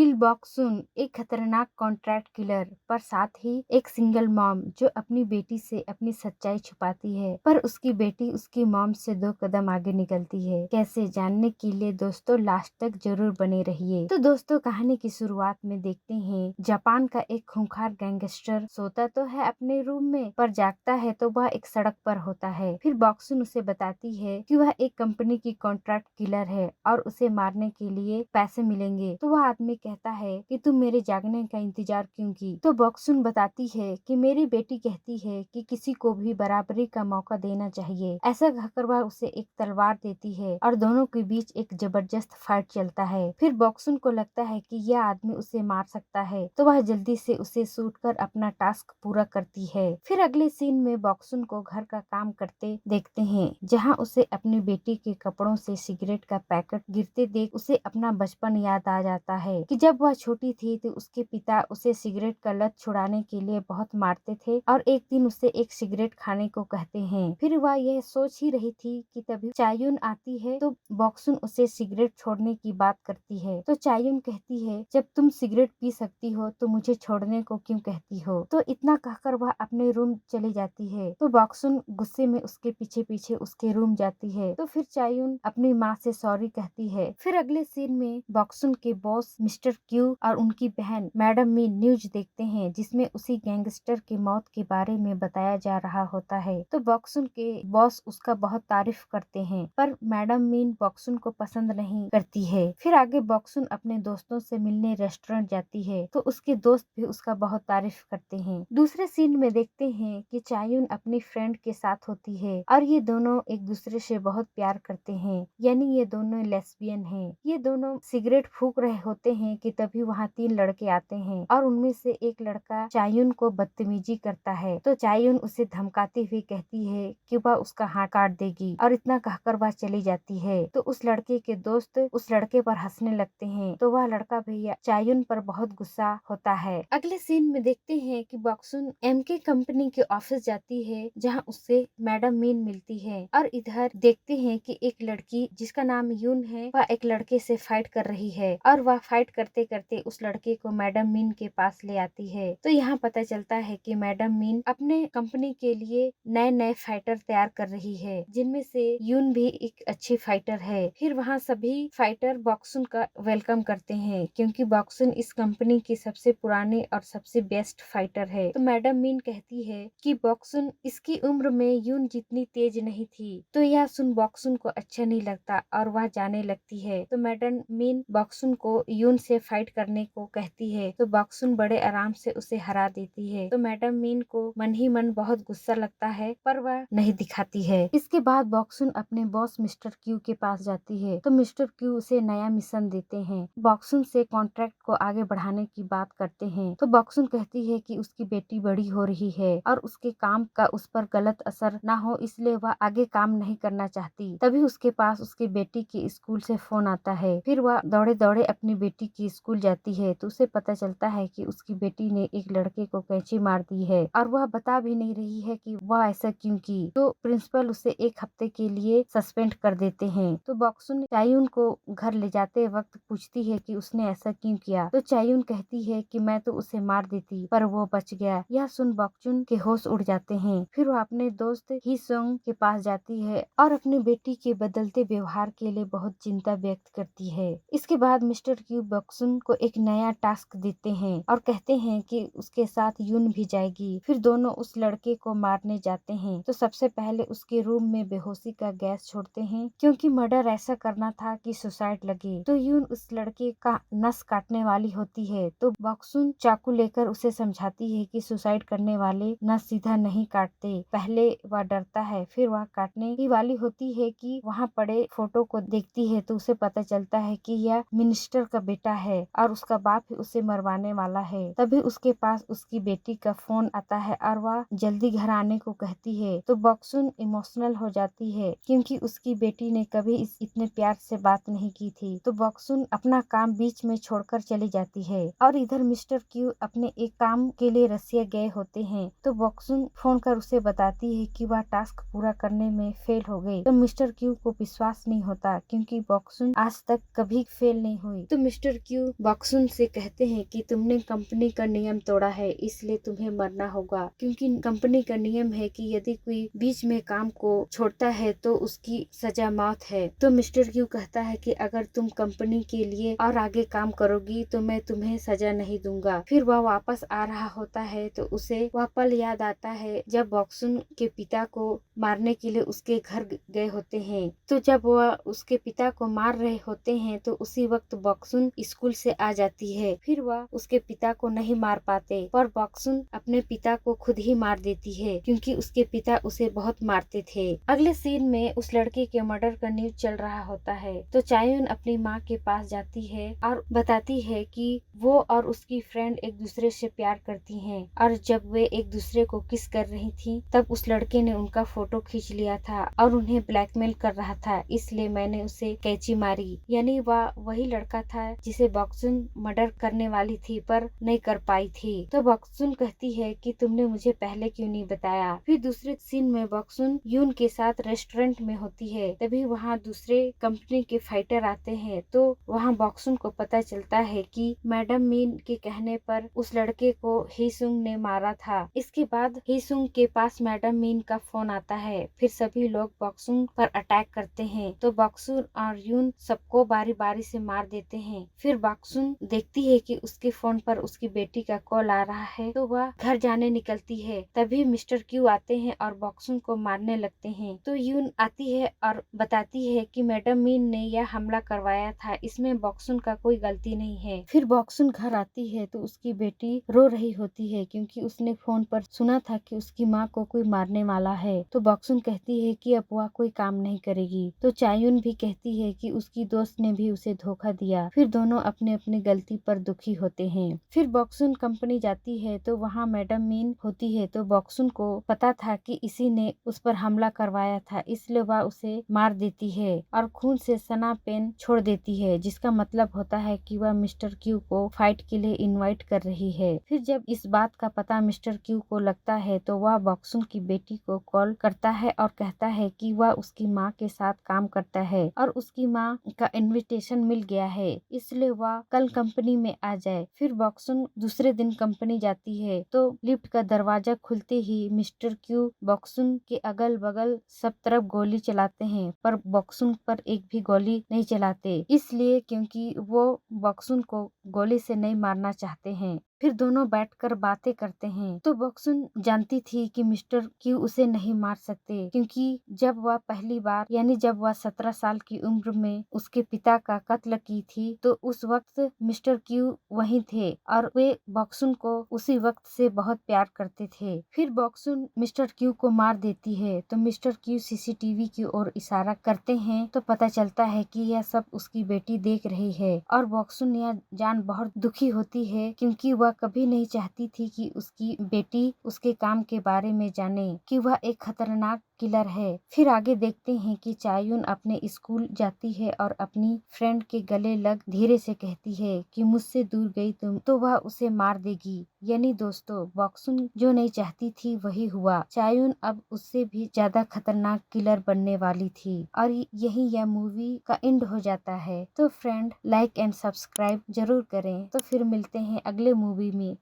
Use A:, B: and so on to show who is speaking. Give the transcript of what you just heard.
A: किल बॉक्सुन एक खतरनाक contract killer पर साथ ही एक सिंगल मॉम जो अपनी बेटी से अपनी सच्चाई छुपाती है, पर उसकी बेटी उसकी मॉम से 2 कदम आगे निकलती है। कैसे जानने के लिए दोस्तों लास्ट तक जरूर बने रहिए। तो दोस्तों कहानी की शुरुआत में देखते हैं जापान का एक खूंखार गैंगस्टर सोता तो है अपने रूम में, पर जागता है तो वह एक सड़क पर होता है। फिर बॉक्सुन उसे बताती है कि वह एक कंपनी की कॉन्ट्रैक्ट किलर है और उसे मारने के लिए पैसे मिलेंगे। तो वह आदमी कहता है कि तुम मेरे जागने का इंतजार क्यों की? तो बॉक्सुन बताती है कि मेरी बेटी कहती है कि किसी को भी बराबरी का मौका देना चाहिए। ऐसा कहकर वह उसे एक तलवार देती है और दोनों के बीच एक जबरदस्त फाइट चलता है। फिर बॉक्सुन को लगता है कि यह आदमी उसे मार सकता है, तो वह जल्दी से उसे शूट कर अपना टास्क पूरा करती है। फिर अगले सीन में बॉक्सुन को घर का काम करते देखते हैं, जहाँ उसे अपनी बेटी के कपड़ों से सिगरेट का पैकेट गिरते देख उसे अपना बचपन याद आ जाता है कि जब वह छोटी थी तो उसके पिता उसे सिगरेट का लत छुड़ाने के लिए बहुत मारते थे और एक दिन उसे एक सिगरेट खाने को कहते हैं। फिर वह यह सोच ही रही थी कि तभी चायुन आती है, तो बॉक्सुन उसे सिगरेट छोड़ने की बात करती है। तो चायुन कहती है जब तुम सिगरेट पी सकती हो तो मुझे छोड़ने को क्यों कहती हो? तो इतना कहकर वह अपने रूम चली जाती है। तो बॉक्सुन गुस्से में उसके पीछे पीछे उसके रूम जाती है। तो फिर चायुन अपनी माँ से सॉरी कहती है। फिर अगले सीन में बॉक्सुन के बॉस मिस्टर क्यू और उनकी बहन मैडम मीन न्यूज देखते हैं, जिसमें उसी गैंगस्टर की मौत के बारे में बताया जा रहा होता है। तो बॉक्सुन के बॉस उसका बहुत तारीफ करते हैं, पर मैडम मीन बॉक्सुन को पसंद नहीं करती है। फिर आगे बॉक्सुन अपने दोस्तों से मिलने रेस्टोरेंट जाती है, तो उसके दोस्त भी उसका बहुत तारीफ करते हैं। दूसरे सीन में देखते हैं कि चायुन अपनी फ्रेंड के साथ होती है और ये दोनों एक दूसरे से बहुत प्यार करते हैं, यानी ये दोनों लेस्बियन हैं। ये दोनों सिगरेट फूंक रहे होते हैं कि तभी वहाँ 3 लड़के आते हैं और उनमें से एक लड़का चायुन को बदतमीजी करता है। तो चायुन उसे धमकाती हुई कहती है कि वह उसका हाथ काट देगी और इतना कहकर वह चली जाती है। तो उस लड़के के दोस्त उस लड़के पर हंसने लगते हैं, तो वह लड़का भैया चायुन पर बहुत गुस्सा होता है। अगले सीन में देखते हैं कि बॉक्सुन एमके कंपनी के ऑफिस जाती है, जहाँ उससे मैडम मीन मिलती है और इधर देखते हैं कि एक लड़की जिसका नाम यून है वह एक लड़के से फाइट कर रही है और वह फाइट करते करते उस लड़के को मैडम मीन के पास ले आती है। तो यहाँ पता चलता है कि मैडम मीन अपने कंपनी के लिए नए नए फाइटर तैयार कर रही है, जिनमें से यून भी एक अच्छी फाइटर है। फिर वहाँ सभी फाइटर बॉक्सुन का वेलकम करते हैं, क्योंकि बॉक्सुन इस कंपनी की सबसे पुरानी और सबसे बेस्ट फाइटर है। तो मैडम मीन कहती है कि बॉक्सुन इसकी उम्र में यून जितनी तेज नहीं थी। तो यह सुन बॉक्सुन को अच्छा नहीं लगता और वह जाने लगती है। तो मैडम मीन बॉक्सुन को यून से फाइट करने को कहती है, तो बॉक्सुन बड़े आराम से उसे हरा देती है। तो मैडम मीन को मन ही मन बहुत गुस्सा लगता है, पर वह नहीं दिखाती है। इसके बाद बॉक्सुन अपने बॉस मिस्टर क्यू के पास जाती है, तो मिस्टर क्यू उसे नया मिशन देते हैं। बॉक्सुन से कॉन्ट्रैक्ट को आगे बढ़ाने की बात करते हैं। तो बॉक्सुन कहती है कि उसकी बेटी बड़ी हो रही है और उसके काम का उस पर गलत असर ना हो, इसलिए वह आगे काम नहीं करना चाहती। तभी उसके पास उसकी बेटी के स्कूल से फोन आता है। फिर वह दौड़े दौड़े अपनी बेटी की स्कूल जाती है, तो उसे पता चलता है कि उसकी बेटी ने एक लड़के को कैंची मार दी है और वह बता भी नहीं रही है कि वह ऐसा क्यों की। तो प्रिंसिपल उसे 1 हफ्ते के लिए सस्पेंड कर देते हैं। तो बॉक्सुन चायुन को घर ले जाते वक्त पूछती है कि उसने ऐसा क्यों किया। तो चायुन कहती है कि मैं तो उसे मार देती, पर वो बच गया। यह सुन बॉक्सुन के होश उड़ जाते हैं। फिर वो अपने दोस्त ही सोंग के पास जाती है और अपनी बेटी के बदलते व्यवहार के लिए बहुत चिंता व्यक्त करती है। इसके बाद मिस्टर क्यू बॉक्सुन को एक नया टास्क देते हैं और कहते हैं कि उसके साथ यून भी जाएगी। फिर दोनों उस लड़के को मारने जाते हैं। तो सबसे पहले उसके रूम में बेहोशी का गैस छोड़ते हैं, क्योंकि मर्डर ऐसा करना था कि सुसाइड लगे। तो यून उस लड़के का नस काटने वाली होती है, तो बॉक्सुन चाकू लेकर उसे समझाती है कि सुसाइड करने वाले नस सीधा नहीं काटते। पहले वह डरता है, फिर वह काटने ही वाली होती है कि वहाँ पड़े फोटो को देखती है, तो उसे पता चलता है कि यह मिनिस्टर का बेटा है और उसका बाप ही उसे मरवाने वाला है। तभी उसके पास उसकी बेटी का फोन आता है और वह जल्दी घर आने को कहती है। तो बॉक्सुन इमोशनल हो जाती है, क्योंकि उसकी बेटी ने कभी इतने प्यार से बात नहीं की थी। तो बॉक्सुन अपना काम बीच में छोड़कर चली जाती है और इधर मिस्टर क्यू अपने एक काम के लिए रसिया गए होते हैं। तो बॉक्सुन फोन कर उसे बताती है कि वह टास्क पूरा करने में फेल हो गई। तो मिस्टर क्यू को विश्वास नहीं होता, क्योंकि बॉक्सुन आज तक कभी फेल नहीं हुई। तो मिस्टर क्यू क्यू बॉक्सुन से कहते हैं कि तुमने कंपनी का नियम तोड़ा है, इसलिए तुम्हें मरना होगा, क्योंकि कंपनी का नियम है कि यदि कोई बीच में काम को छोड़ता है तो उसकी सजा मौत है। तो मिस्टर क्यू कहता है कि अगर तुम कंपनी के लिए और आगे काम करोगी तो मैं तुम्हें सजा नहीं दूंगा। फिर वह वापस आ रहा होता है तो उसे वह पल याद आता है जब बॉक्सुन के पिता को मारने के लिए उसके घर गए होते हैं। तो जब वह उसके पिता को मार रहे होते हैं तो उसी वक्त बॉक्सुन स्कूल से आ जाती है। फिर वह उसके पिता को नहीं मार पाते, पर बॉक्सुन अपने पिता को खुद ही मार देती है क्योंकि उसके पिता उसे बहुत मारते थे। अगले सीन में उस लड़के के मर्डर का न्यूज चल रहा होता है तो चायुन अपनी माँ के पास जाती है और बताती है कि वो और उसकी फ्रेंड एक दूसरे से प्यार करती हैं और जब वे एक दूसरे को किस कर रही थी तब उस लड़के ने उनका फोटो खींच लिया था और उन्हें ब्लैकमेल कर रहा था, इसलिए मैंने उसे कैची मारी। यानी वह वही लड़का था जिसे बॉक्सुन मर्डर करने वाली थी पर नहीं कर पाई थी। तो बॉक्सुन कहती है कि तुमने मुझे पहले क्यों नहीं बताया। फिर दूसरे सीन में बॉक्सुन यून के साथ रेस्टोरेंट में होती है, तभी वहाँ दूसरे कंपनी के फाइटर आते हैं। तो वहाँ बॉक्सुन को पता चलता है कि मैडम मीन के कहने पर उस लड़के को हीसुंग ने मारा था। इसके बाद हीसुंग के पास मैडम मीन का फोन आता है। फिर सभी लोग बॉक्सुन पर अटैक करते हैं तो बॉक्सुन और यून सबको बारी बारी से मार देते हैं। फिर बॉक्सुन देखती है कि उसके फोन पर उसकी बेटी का कॉल आ रहा है तो वह घर जाने निकलती है। तभी मिस्टर क्यू आते हैं और बॉक्सुन को मारने लगते हैं। तो यून आती है और बताती है कि मैडम मीन ने यह हमला करवाया था, इसमें बॉक्सुन का कोई गलती नहीं है। फिर बॉक्सुन घर आती है तो उसकी बेटी रो रही होती है क्योंकि उसने फोन पर सुना था कि उसकी माँ को कोई मारने वाला है। तो बॉक्सुन कहती है कि अब वह कोई काम नहीं करेगी। तो चायुन भी कहती है कि उसकी दोस्त ने भी उसे धोखा दिया। फिर दोनों अपने अपनी गलती पर दुखी होते हैं। फिर बॉक्सुन कंपनी जाती है तो वहाँ मैडम मीन होती है। तो बॉक्सुन को पता था कि इसी ने उस पर हमला करवाया था, इसलिए वह उसे मार देती है और खून से सना पेन छोड़ देती है, जिसका मतलब होता है कि वह मिस्टर क्यू को फाइट के लिए इनवाइट कर रही है। फिर जब इस बात का पता मिस्टर क्यू को लगता है तो वह बॉक्सुन की बेटी को कॉल करता है और कहता है कि वह उसकी माँ के साथ काम करता है और उसकी माँ का इनविटेशन मिल गया है, इसलिए वह कल कंपनी में आ जाए। फिर बॉक्सुन दूसरे दिन कंपनी जाती है तो लिफ्ट का दरवाजा खुलते ही मिस्टर क्यू बॉक्सुन के अगल बगल सब तरफ गोली चलाते हैं, पर बॉक्सुन पर एक भी गोली नहीं चलाते, इसलिए क्योंकि वो बॉक्सुन को गोली से नहीं मारना चाहते हैं। फिर दोनों बैठकर बातें करते हैं। तो बॉक्सुन जानती थी कि मिस्टर क्यू उसे नहीं मार सकते क्योंकि जब वह पहली बार यानी जब वह 17 साल की उम्र में उसके पिता का कत्ल की थी तो उस वक्त मिस्टर क्यू वहीं थे और वे बॉक्सुन को उसी वक्त से बहुत प्यार करते थे। फिर बॉक्सुन मिस्टर क्यू को मार देती है तो मिस्टर क्यू सीसीटीवी की ओर इशारा करते हैं तो पता चलता है कि यह सब उसकी बेटी देख रही है और बॉक्सुन यह जान बहुत दुखी होती है क्योंकि वह कभी नहीं चाहती थी कि उसकी बेटी उसके काम के बारे में जाने कि वह एक खतरनाक किलर है। फिर आगे देखते हैं कि चायुन अपने स्कूल जाती है और अपनी फ्रेंड के गले लग धीरे से कहती है कि मुझसे दूर गई तुम तो वह उसे मार देगी। यानी दोस्तों बॉक्सुन जो नहीं चाहती थी वही हुआ। चायुन अब उससे भी ज्यादा खतरनाक किलर बनने वाली थी और यही यह मूवी का एंड हो जाता है। तो फ्रेंड लाइक एंड सब्सक्राइब जरूर करें। तो फिर मिलते हैं अगले मूवी में।